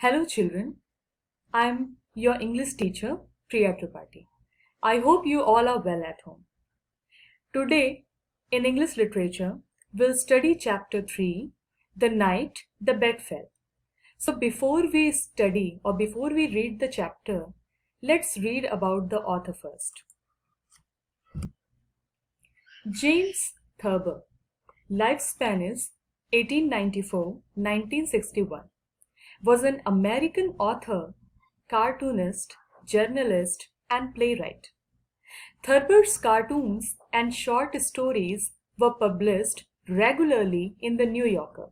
Hello children, I am your English teacher Priya Tripathi. I hope you all are well at home. Today in English literature we'll study chapter 3, The Night the Bed Fell. So before we study or before we read the chapter, let's read about the author first. James Thurber. Lifespan is 1894-1961. Was an American author, cartoonist, journalist, and playwright. Thurber's cartoons and short stories were published regularly in the New Yorker.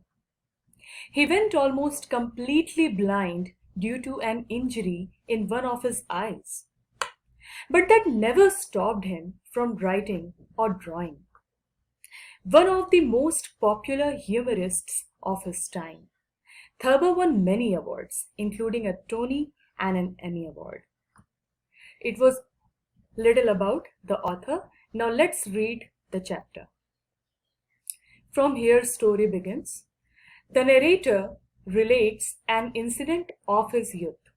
He went almost completely blind due to an injury in one of his eyes. But that never stopped him from writing or drawing. One of the most popular humorists of his time, Thurber won many awards, including a Tony and an Emmy Award. It was little about the author. Now let's read the chapter. From here, story begins. The narrator relates an incident of his youth,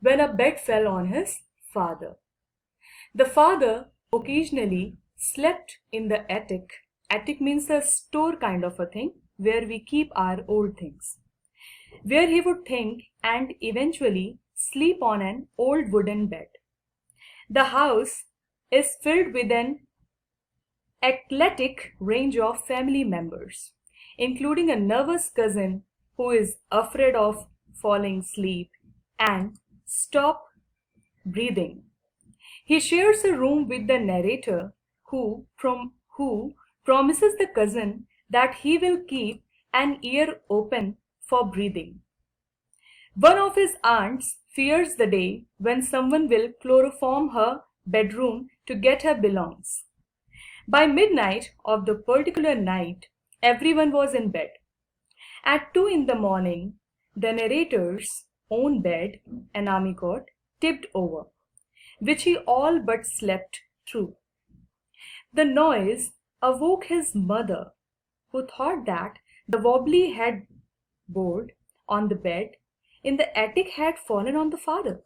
when a bed fell on his father. The father occasionally slept in the attic. Attic means a store kind of a thing where we keep our old things, where he would think and eventually sleep on an old wooden bed. The house is filled with an eclectic range of family members, including a nervous cousin who is afraid of falling asleep and stop breathing. He shares a room with the narrator who promises the cousin that he will keep an ear open for breathing. One of his aunts fears the day when someone will chloroform her bedroom to get her belongings. By midnight of the particular night, everyone was in bed. At 2 in the morning, the narrator's own bed, an army cot, tipped over, which he all but slept through. The noise awoke his mother, who thought that the wobbly headboard on the bed in the attic had fallen on the father.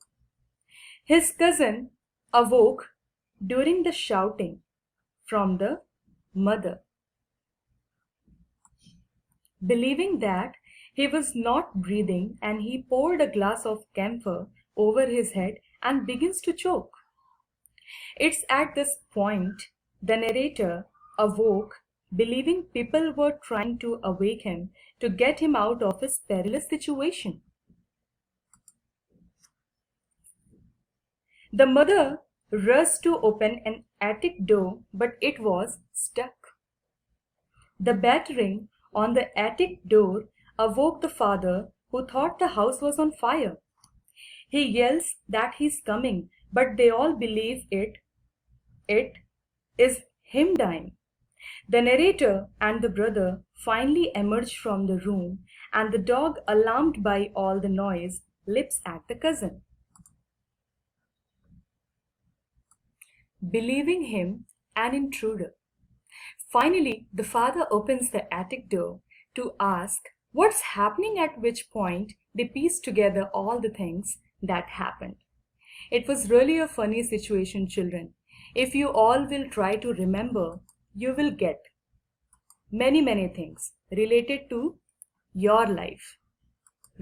His cousin awoke during the shouting from the mother. Believing that he was not breathing, and he poured a glass of camphor over his head and begins to choke. It's at this point the narrator awoke, believing people were trying to awake him to get him out of his perilous situation. The mother rushed to open an attic door, but it was stuck. The battering on the attic door awoke the father, who thought the house was on fire. He yells that he's coming, but they all believe it is him dying. The narrator and the brother finally emerge from the room, and the dog, alarmed by all the noise, leaps at the cousin. Believing him an intruder. Finally, the father opens the attic door to ask what's happening, at which point they piece together all the things that happened. It was really a funny situation, children. If you all will try to remember, you will get many things related to your life,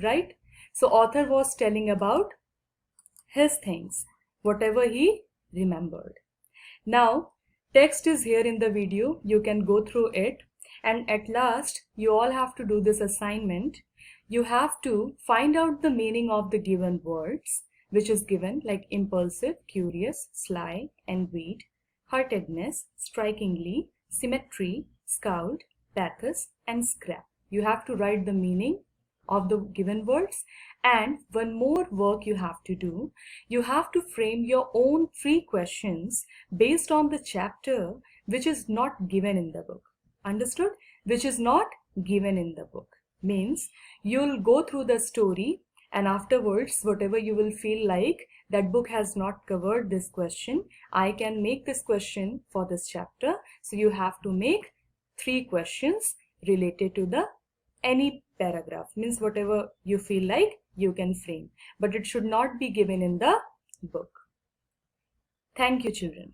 right? So author was telling about his things, whatever he remembered. Now, text is here in the video. You can go through it. And at last, you all have to do this assignment. You have to find out the meaning of the given words, which is given like impulsive, curious, sly, envied, heartedness, strikingly, symmetry, scowled, pathos, and scrap. You have to write the meaning of the given words. And one more work you have to do. You have to frame your own 3 questions based on the chapter which is not given in the book. Understood? Which is not given in the book. Means you'll go through the story, and afterwards whatever you will feel like that book has not covered this question, I can make this question for this chapter. So you have to make 3 questions related to the any paragraph, means whatever you feel like you can frame, but it should not be given in the book. Thank you, children.